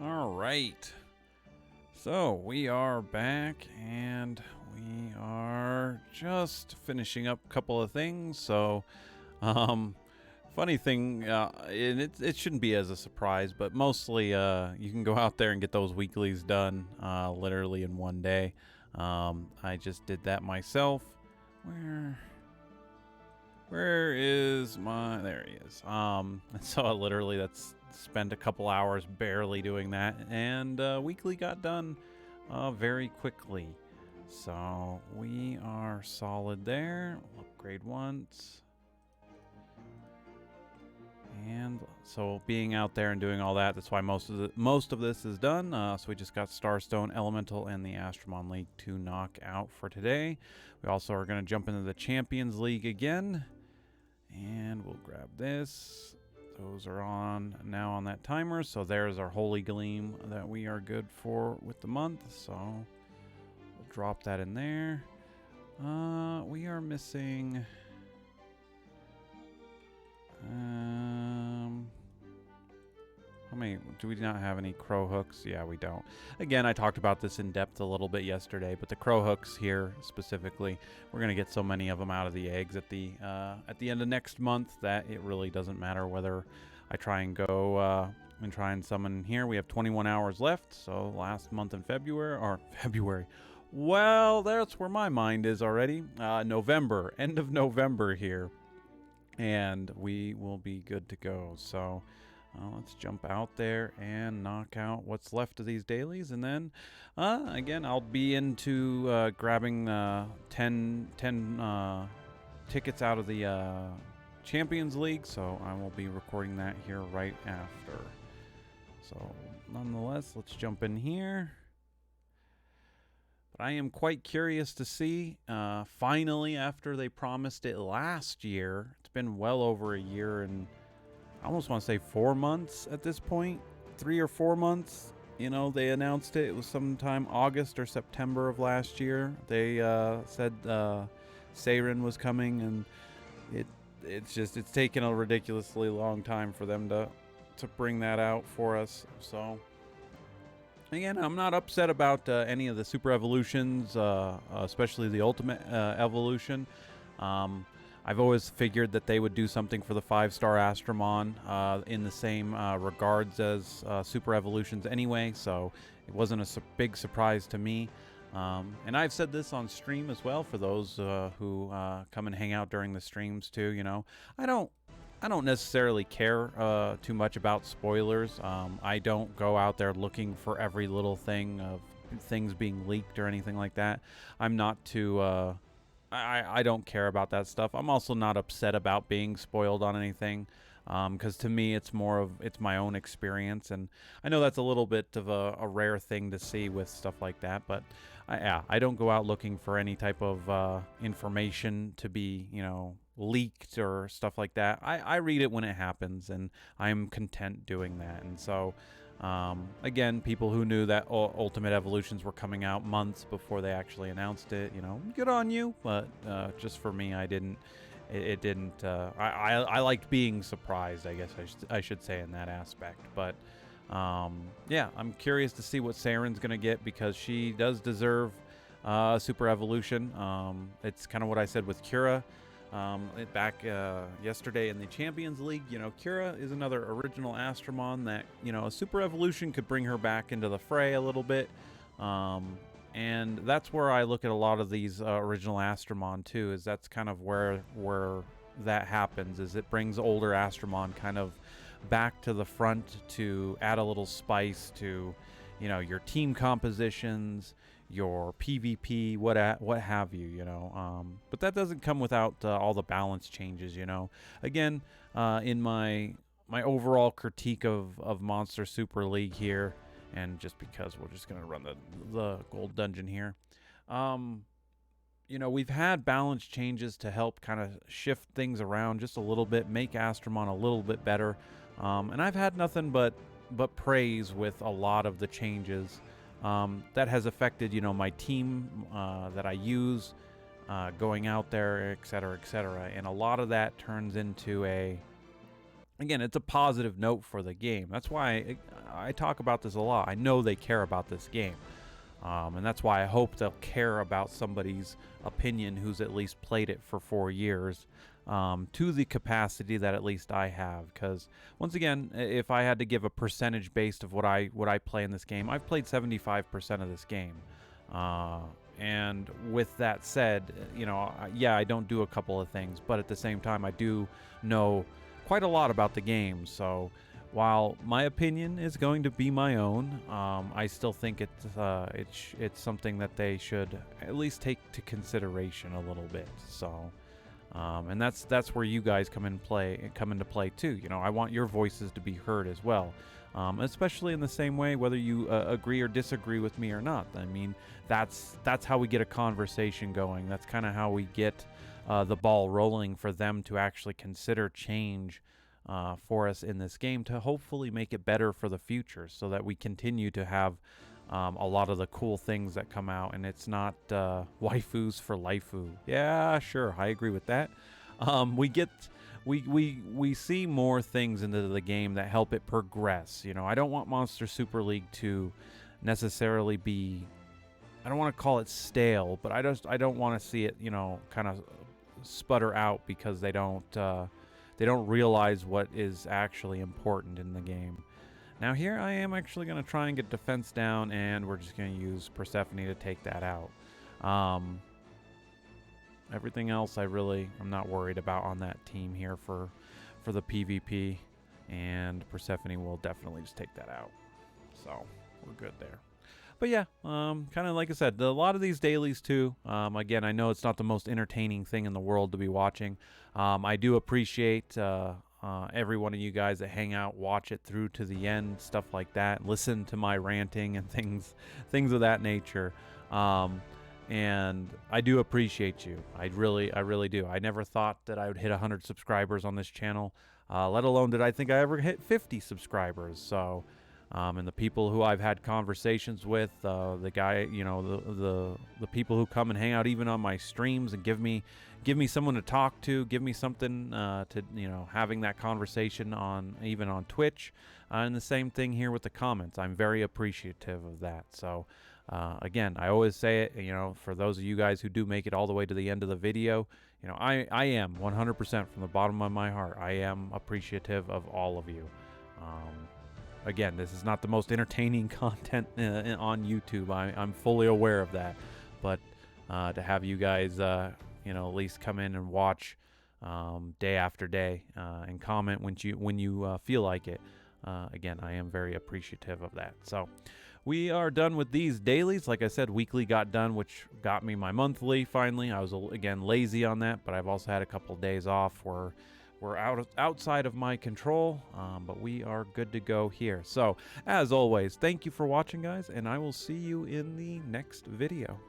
All right. So we are back and we are just finishing up a couple of things. Um, funny thing, and it shouldn't be as a surprise, but mostly you can go out there and get those weeklies done literally in one day. I just did that myself. Where is my? There he is. So literally that's spent a couple hours barely doing that, and weekly got done very quickly. So we are solid there. We'll upgrade once. And so being out there and doing all that, that's why most of this is done. So we just got Starstone, Elemental, and the Astromon League to knock out for today. We also are going to jump into the Champions League again. And we'll grab this. Those are on now on that timer. So there's our Holy Gleam that we are good for with the month. So we'll drop that in there. We are missing... how many? Do we not have any crow hooks? Yeah, we don't. Again, I talked about this in depth a little bit yesterday, but the crow hooks here specifically, we're gonna get so many of them out of the eggs at the end of next month that it really doesn't matter whether I try and go and try and summon here. We have 21 hours left, so last month in February. Well, that's where my mind is already. November, end of November here, and we will be good to go. So. Let's jump out there and knock out what's left of these dailies. And then, again, I'll be into grabbing 10 tickets out of the Champions League. So I will be recording that here right after. So nonetheless, let's jump in here. But I am quite curious to see, finally, after they promised it last year, it's been well over a year and I almost want to say 4 months at this point, 3 or 4 months. You know, they announced it. It was sometime August or September of last year. They said Seiren was coming, and it's taken a ridiculously long time for them to bring that out for us. So again, I'm not upset about any of the super evolutions, especially the ultimate evolution. I've always figured that they would do something for the 5-star Astromon in the same regards as Super Evolutions anyway, so it wasn't a big surprise to me. And I've said this on stream as well for those who come and hang out during the streams too. You know, I don't necessarily care too much about spoilers. I don't go out there looking for every little thing of things being leaked or anything like that. I'm not too... I don't care about that stuff. I'm also not upset about being spoiled on anything, because to me it's my own experience, and I know that's a little bit of a rare thing to see with stuff like that, but I don't go out looking for any type of information to be, leaked or stuff like that. I read it when it happens, and I'm content doing that. And so again, people who knew that Ultimate Evolutions were coming out months before they actually announced it, good on you. But just for me, I didn't. It didn't. I liked being surprised, I guess I should say, in that aspect. But yeah, I'm curious to see what Seiren's gonna get, because she does deserve Super Evolution. It's kind of what I said with Cura. Back yesterday in the Champions League, Cura is another original Astromon that, a Super Evolution could bring her back into the fray a little bit. And that's where I look at a lot of these original Astromon too, is that's kind of where that happens, is it brings older Astromon kind of back to the front to add a little spice to, your team compositions, your PvP, what have you, but that doesn't come without all the balance changes, Again, in my overall critique of Monster Super League here, and just because we're just gonna run the gold dungeon here, we've had balance changes to help kind of shift things around just a little bit, make Astromon a little bit better, and I've had nothing but praise with a lot of the changes. That has affected, my team that I use, going out there, etc., etc. And a lot of that turns into again, it's a positive note for the game. That's why I talk about this a lot. I know they care about this game. And that's why I hope they'll care about somebody's opinion who's at least played it for 4 years, to the capacity that at least I have. Because once again, if I had to give a percentage based of what I play in this game, I've played 75% of this game. And with that said, yeah, I don't do a couple of things, but at the same time, I do know quite a lot about the game. So while my opinion is going to be my own, I still think it's something that they should at least take to consideration a little bit. So, and that's where you guys come into play too. I want your voices to be heard as well, especially in the same way whether you agree or disagree with me or not. I mean, that's how we get a conversation going. That's kind of how we get the ball rolling for them to actually consider change for us in this game to hopefully make it better for the future, so that we continue to have a lot of the cool things that come out, and it's not waifus for lifeu. Yeah, sure, I agree with that. We see more things into the game that help it progress. I don't want Monster Super League to necessarily be, I don't want to call it stale, but I don't want to see it, kind of sputter out because they don't realize what is actually important in the game. Now here I am actually going to try and get defense down, and we're just going to use Persephone to take that out. Everything else I'm not worried about on that team here for the PvP, and Persephone will definitely just take that out. So we're good there. But yeah, kind of like I said, a lot of these dailies too. Again, I know it's not the most entertaining thing in the world to be watching. I do appreciate every one of you guys that hang out, watch it through to the end, stuff like that, listen to my ranting and things of that nature. And I do appreciate you. I really do. I never thought that I would hit 100 subscribers on this channel, let alone did I think I ever hit 50 subscribers. So, and the people who I've had conversations with, the guy, the people who come and hang out even on my streams and give me someone to talk to, give me something to, having that conversation even on Twitch, and the same thing here with the comments. I'm very appreciative of that. So, again, I always say it, for those of you guys who do make it all the way to the end of the video, I am 100% from the bottom of my heart. I am appreciative of all of you. Again, this is not the most entertaining content on YouTube. I'm fully aware of that. But to have you guys, at least come in and watch day after day and comment when you feel like it, again, I am very appreciative of that. So we are done with these dailies. Like I said, weekly got done, which got me my monthly finally. I was, again, lazy on that, but I've also had a couple of days off where we're outside of my control, but we are good to go here. So, as always, thank you for watching, guys, and I will see you in the next video.